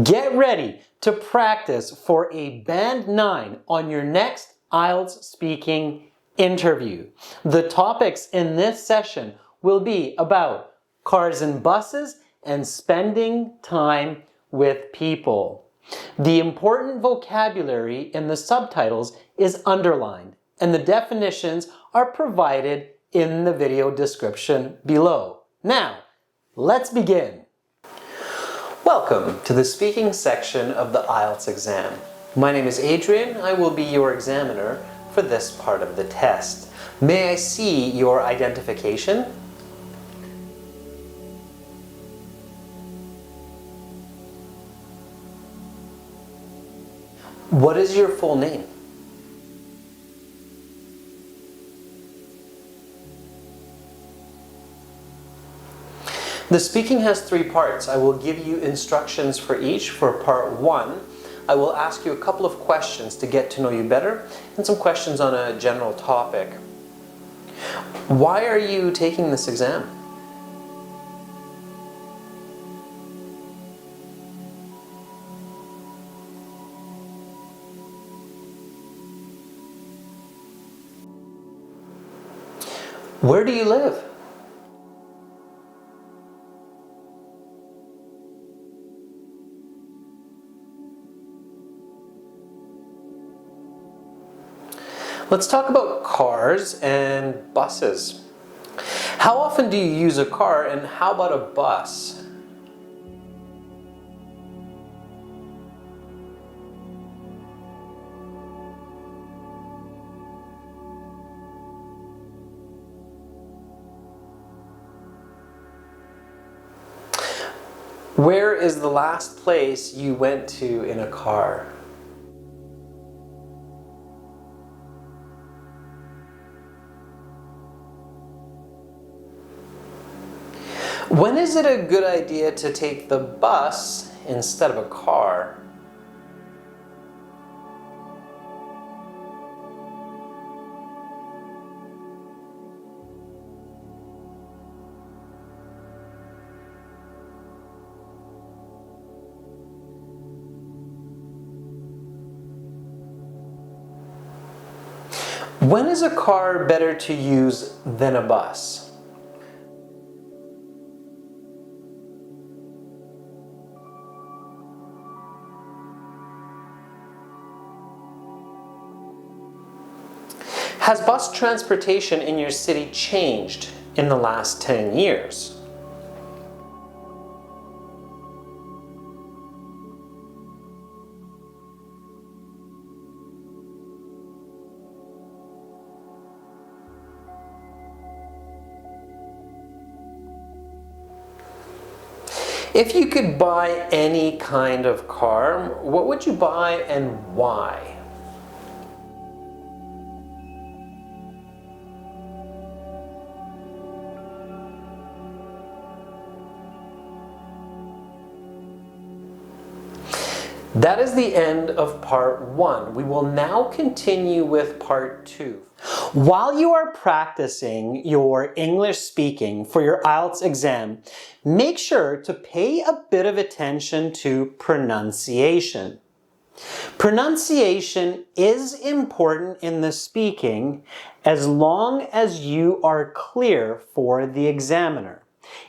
Get ready to practice for a Band 9 on your next IELTS speaking interview. The topics in this session will be about cars and buses and spending time with people. The important vocabulary in the subtitles is underlined, and the definitions are provided in the video description below. Now, let's begin. Welcome to the speaking section of the IELTS exam. My name is Adrian. I will be your examiner for this part of the test. May I see your identification? What is your full name? The speaking has 3 parts. I will give you instructions for each. For part 1, I will ask you a couple of questions to get to know you better and some questions on a general topic. Why are you taking this exam? Where do you live? Let's talk about cars and buses. How often do you use a car, and how about a bus? Where is the last place you went to in a car? When is it a good idea to take the bus instead of a car? When is a car better to use than a bus? Has bus transportation in your city changed in the last 10 years? If you could buy any kind of car, what would you buy and why? That is the end of part 1. We will now continue with part 2. While you are practicing your English speaking for your IELTS exam, make sure to pay a bit of attention to pronunciation. Pronunciation is important in the speaking as long as you are clear for the examiner.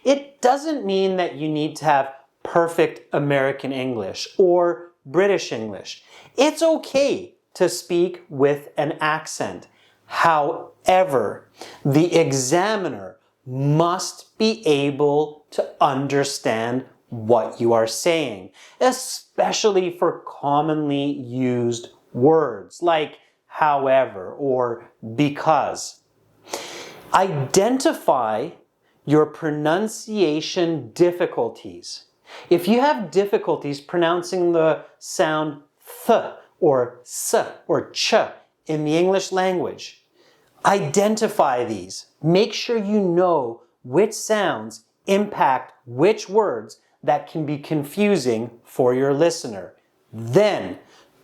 It doesn't mean that you need to have perfect American English or British English. It's okay to speak with an accent. However, the examiner must be able to understand what you are saying, especially for commonly used words like however or because. Identify your pronunciation difficulties. If you have difficulties pronouncing the sound th or s or ch in the English language, identify these. Make sure you know which sounds impact which words that can be confusing for your listener. Then,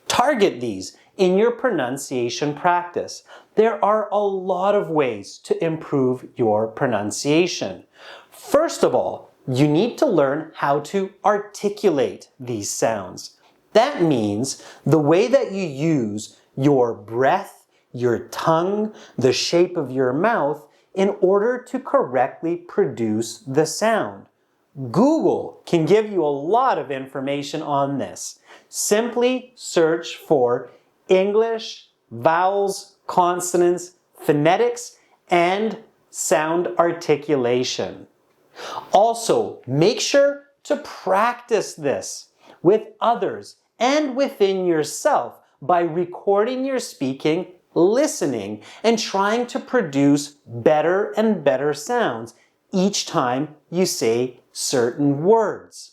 target these in your pronunciation practice. There are a lot of ways to improve your pronunciation. First of all, you need to learn how to articulate these sounds. That means the way that you use your breath, your tongue, the shape of your mouth in order to correctly produce the sound. Google can give you a lot of information on this. Simply search for English, vowels, consonants, phonetics, and sound articulation. Also, make sure to practice this with others and within yourself by recording your speaking, listening, and trying to produce better and better sounds each time you say certain words.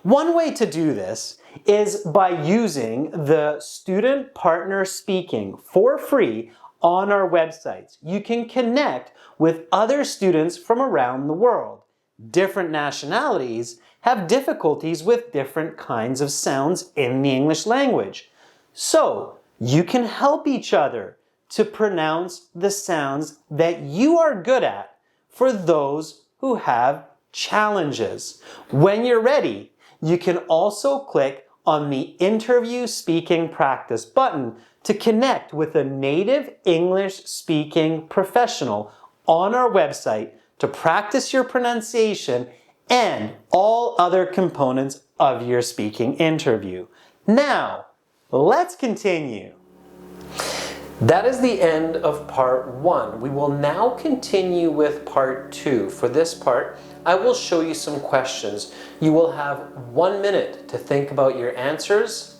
One way to do this is by using the Student Partner Speaking for free on our websites. You can connect with other students from around the world. Different nationalities have difficulties with different kinds of sounds in the English language. So, you can help each other to pronounce the sounds that you are good at for those who have challenges. When you're ready, you can also click on the Interview Speaking Practice button to connect with a native English speaking professional on our website to practice your pronunciation and all other components of your speaking interview. Now, let's continue. That is the end of part 1. We will now continue with part 2. For this part, I will show you some questions. You will have 1 minute to think about your answers.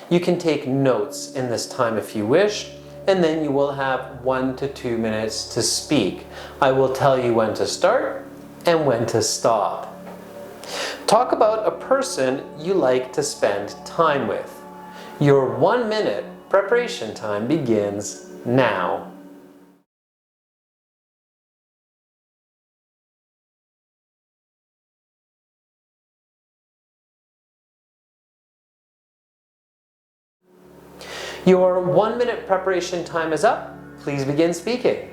You can take notes in this time if you wish, and then you will have 1 to 2 minutes to speak. I will tell you when to start and when to stop. Talk about a person you like to spend time with. Your 1 minute preparation time begins now. Your 1 minute preparation time is up. Please begin speaking.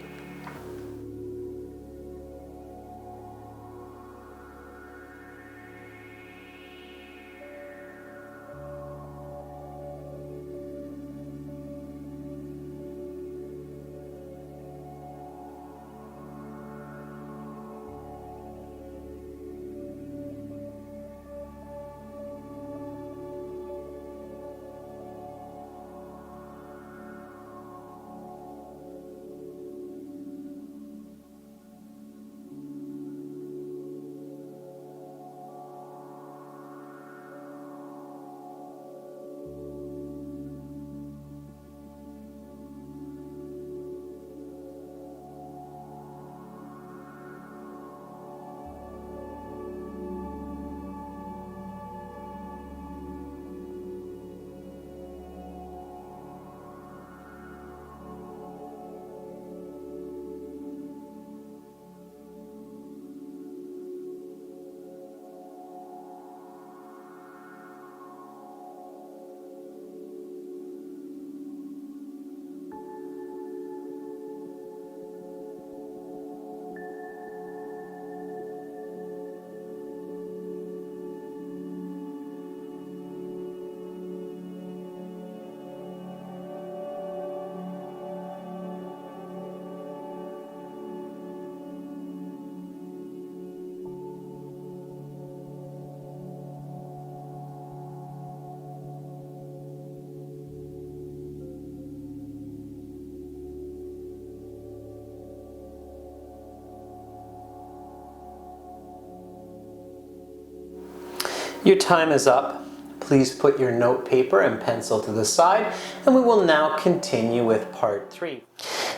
Your time is up. Please put your note paper and pencil to the side, and we will now continue with part 3.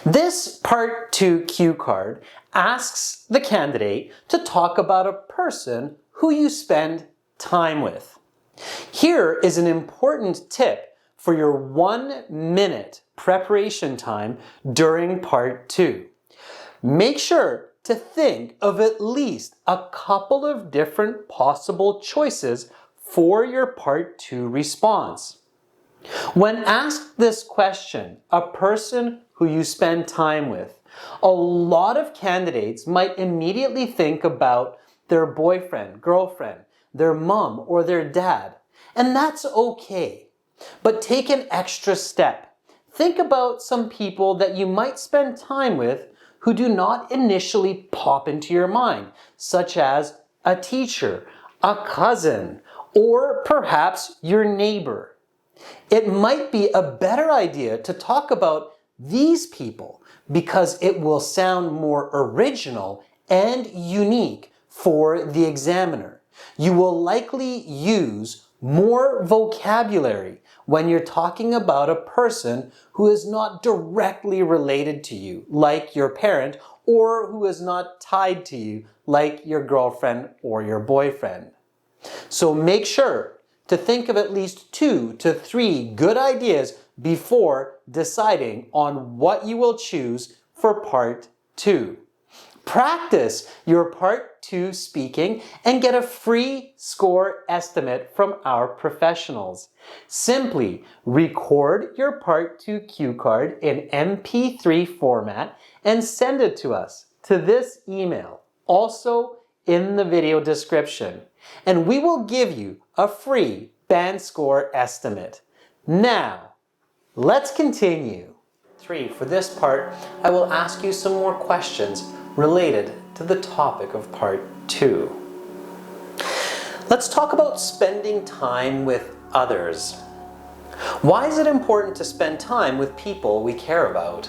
This part 2 cue card asks the candidate to talk about a person who you spend time with. Here is an important tip for your 1 minute preparation time during part 2. Make sure to think of at least a couple of different possible choices for your part 2 response. When asked this question, a person who you spend time with, a lot of candidates might immediately think about their boyfriend, girlfriend, their mom, or their dad. And that's okay. But take an extra step. Think about some people that you might spend time with who do not initially pop into your mind, such as a teacher, a cousin, or perhaps your neighbor. It might be a better idea to talk about these people because it will sound more original and unique for the examiner. You will likely use more vocabulary when you're talking about a person who is not directly related to you, like your parent, or who is not tied to you, like your girlfriend or your boyfriend. So make sure to think of at least 2 to 3 good ideas before deciding on what you will choose for part 2. Practice your part 2 speaking and get a free score estimate from our professionals. Simply record your part 2 cue card in MP3 format and send it to us to this email, also in the video description, and we will give you a free band score estimate. Now, let's continue. 3. For this part, I will ask you some more questions related to the topic of part 2. Let's talk about spending time with others. Why is it important to spend time with people we care about?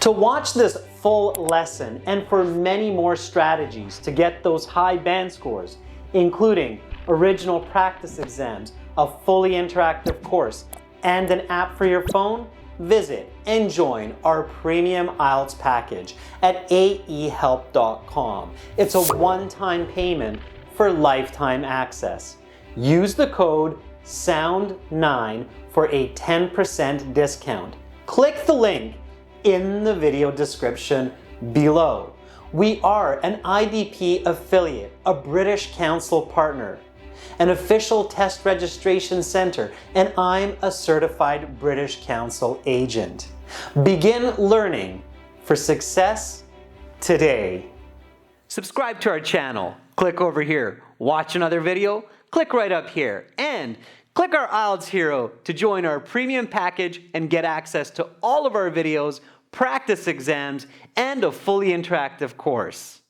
To watch this full lesson and for many more strategies to get those high band scores, including original practice exams, a fully interactive course, and an app for your phone, visit and join our premium IELTS package at aehelp.com. It's a one-time payment for lifetime access. Use the code SOUND9 for a 10% discount. Click the link in the video description below. We are an IDP affiliate, a British Council partner, an official test registration center, and I'm a certified British Council agent. Begin learning for success today. Subscribe to our channel. Click over here. Watch another video. Click right up here. And click our IELTS Hero to join our premium package and get access to all of our videos, practice exams, and a fully interactive course.